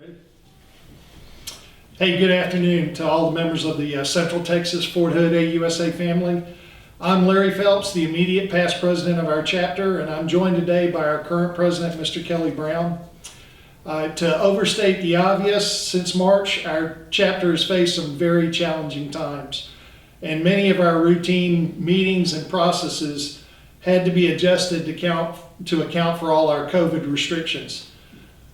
Ready? Hey, good afternoon to all the members of the Central Texas Fort Hood AUSA family. I'm Larry Phelps, the immediate past president of our chapter, and I'm joined today by our current president, Mr. Kelly Brown. To overstate the obvious, since March, our chapter has faced some very challenging times, and many of our routine meetings and processes had to be adjusted to account for all our COVID restrictions.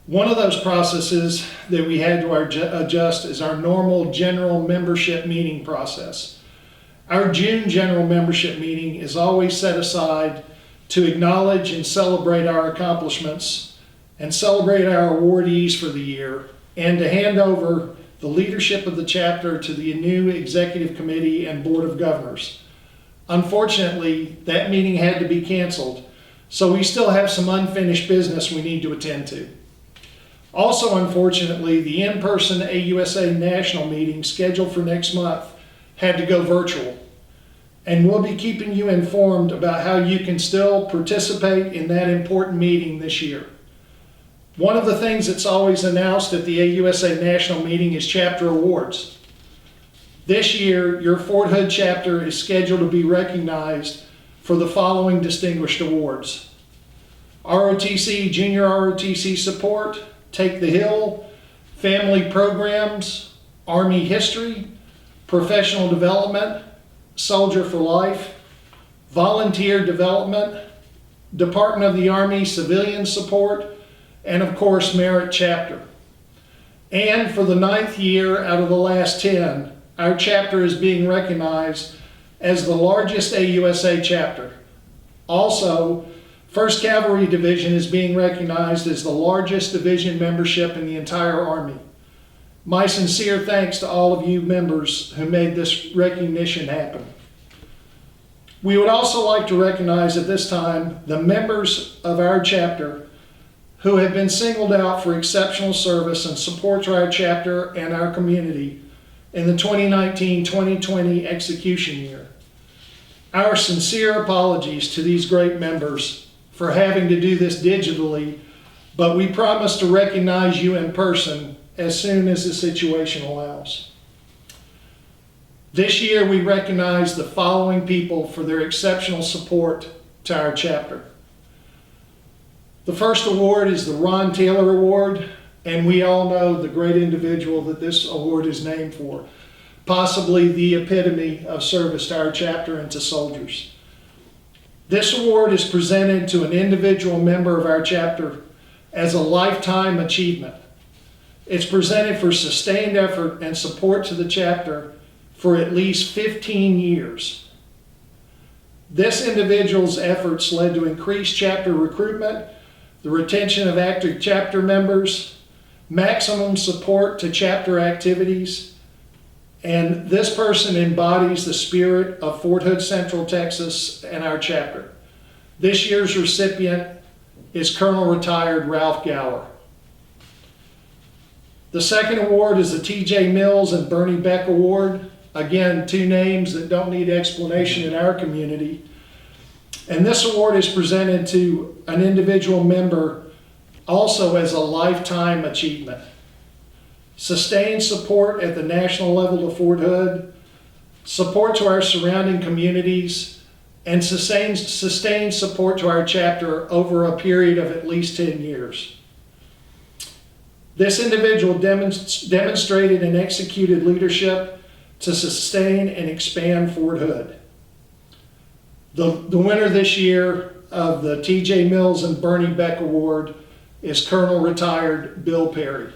One of those processes that we had to adjust is our normal general membership meeting process. Our June general membership meeting is always set aside to acknowledge and celebrate our accomplishments and celebrate our awardees for the year, and to hand over the leadership of the chapter to the new executive committee and board of governors. Unfortunately, that meeting had to be canceled, so we still have some unfinished business we need to attend to. Also, unfortunately, the in-person AUSA national meeting scheduled for next month had to go virtual. And we'll be keeping you informed about how you can still participate in that important meeting this year. One of the things that's always announced at the AUSA national meeting is chapter awards. This year, your Fort Hood chapter is scheduled to be recognized for the following distinguished awards: ROTC Junior ROTC Support, Take the Hill, Family Programs, Army History, Professional Development, Soldier for Life, Volunteer Development, Department of the Army Civilian Support, and of course, Merit Chapter. And for the 9th year out of the last 10, our chapter is being recognized as the largest AUSA chapter. Also, 1st Cavalry Division is being recognized as the largest division membership in the entire Army. My sincere thanks to all of you members who made this recognition happen. We would also like to recognize at this time the members of our chapter who have been singled out for exceptional service and support to our chapter and our community in the 2019-2020 execution year. Our sincere apologies to these great members for having to do this digitally, but we promise to recognize you in person as soon as the situation allows. This year we recognize the following people for their exceptional support to our chapter. The first award is the Ron Taylor Award, and we all know the great individual that this award is named for, possibly the epitome of service to our chapter and to soldiers. This award is presented to an individual member of our chapter as a lifetime achievement. It's presented for sustained effort and support to the chapter for at least 15 years. This individual's efforts led to increased chapter recruitment, the retention of active chapter members, maximum support to chapter activities, and this person embodies the spirit of Fort Hood, Central Texas, and our chapter. This year's recipient is Colonel Retired Ralph Gower. The second award is the T.J. Mills and Bernie Beck Award. Again, two names that don't need explanation in our community. And this award is presented to an individual member also as a lifetime achievement. Sustained support at the national level to Fort Hood, support to our surrounding communities, and sustained support to our chapter over a period of at least 10 years. This individual demonstrated and executed leadership to sustain and expand Fort Hood. The winner this year of the T.J. Mills and Bernie Beck Award is Colonel Retired Bill Perry.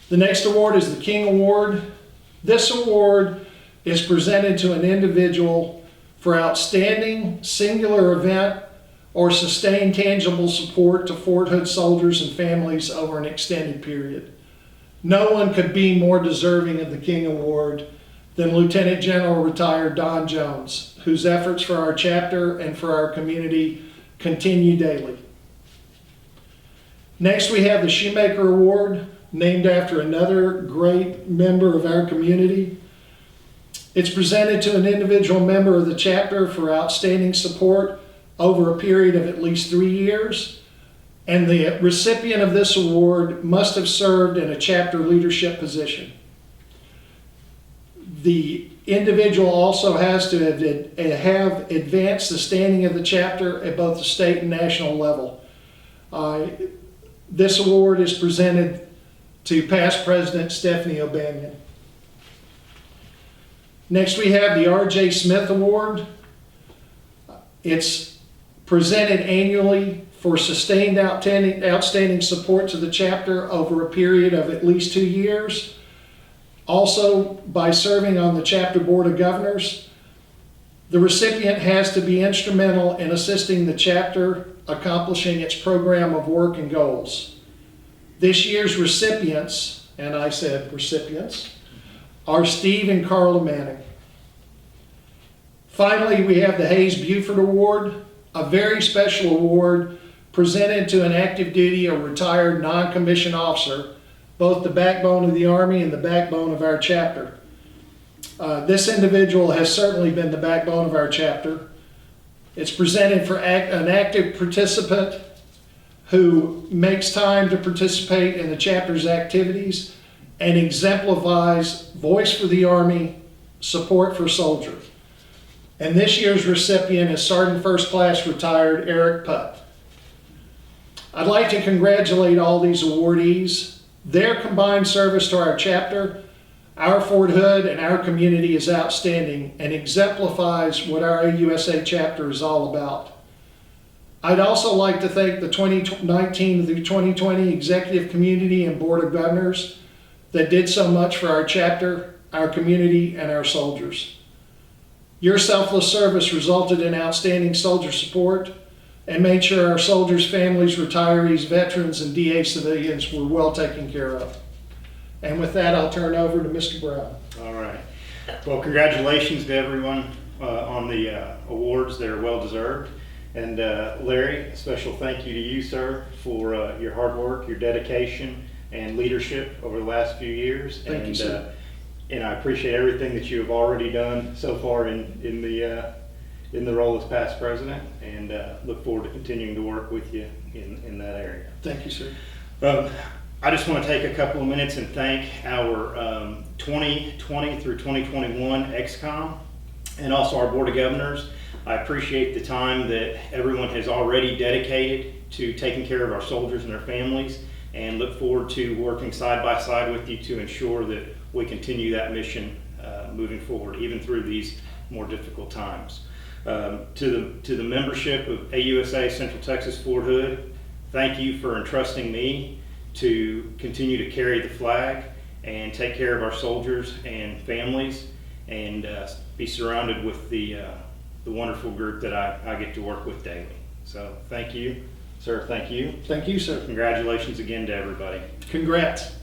The next award is the King Award. This award is presented to an individual for outstanding singular event or sustained tangible support to Fort Hood soldiers and families over an extended period. No one could be more deserving of the King Award than Lieutenant General Retired Don Jones, whose efforts for our chapter and for our community continue daily. Next, we have the Shoemaker Award, named after another great member of our community. It's presented to an individual member of the chapter for outstanding support over a period of at least 3 years, and the recipient of this award must have served in a chapter leadership position. The individual also has to have advanced the standing of the chapter at both the state and national level. This award is presented to past President Stephanie O'Banion. Next we have the R.J. Smith Award. It's presented annually for sustained outstanding support to the chapter over a period of at least 2 years. Also, by serving on the chapter board of governors, the recipient has to be instrumental in assisting the chapter accomplishing its program of work and goals. This year's recipients, and I said recipients, are Steve and Carla Manning. Finally, we have the Hayes Buford Award, a very special award presented to an active duty or retired non-commissioned officer, both the backbone of the Army and the backbone of our chapter. This individual has certainly been the backbone of our chapter. It's presented for an active participant who makes time to participate in the chapter's activities and exemplifies voice for the Army, support for soldiers. And this year's recipient is Sergeant First Class retired Eric Putt. I'd like to congratulate all these awardees. Their combined service to our chapter, our Fort Hood, and our community is outstanding and exemplifies what our AUSA chapter is all about. I'd also like to thank the 2019 through 2020 Executive Community and Board of Governors that did so much for our chapter, our community, and our soldiers. Your selfless service resulted in outstanding soldier support and made sure our soldiers, families, retirees, veterans, and DA civilians were well taken care of. And with that, I'll turn it over to Mr. Brown. All right. Well, congratulations to everyone on the awards. They're well deserved. And Larry, a special thank you to you, sir, for your hard work, your dedication, and leadership over the last few years. Thank you, sir. And I appreciate everything that you have already done so far in the role as past president, and look forward to continuing to work with you in that area. Thank you, sir. I just want to take a couple of minutes and thank our 2020 through 2021 XCOM and also our Board of Governors. I appreciate the time that everyone has already dedicated to taking care of our soldiers and their families, and look forward to working side by side with you to ensure that we continue that mission moving forward, even through these more difficult times. To the membership of AUSA Central Texas Fort Hood, thank you for entrusting me to continue to carry the flag and take care of our soldiers and families, and be surrounded with the wonderful group that I get to work with daily. So thank you, sir. Thank you. Thank you, sir. Congratulations again to everybody. Congrats.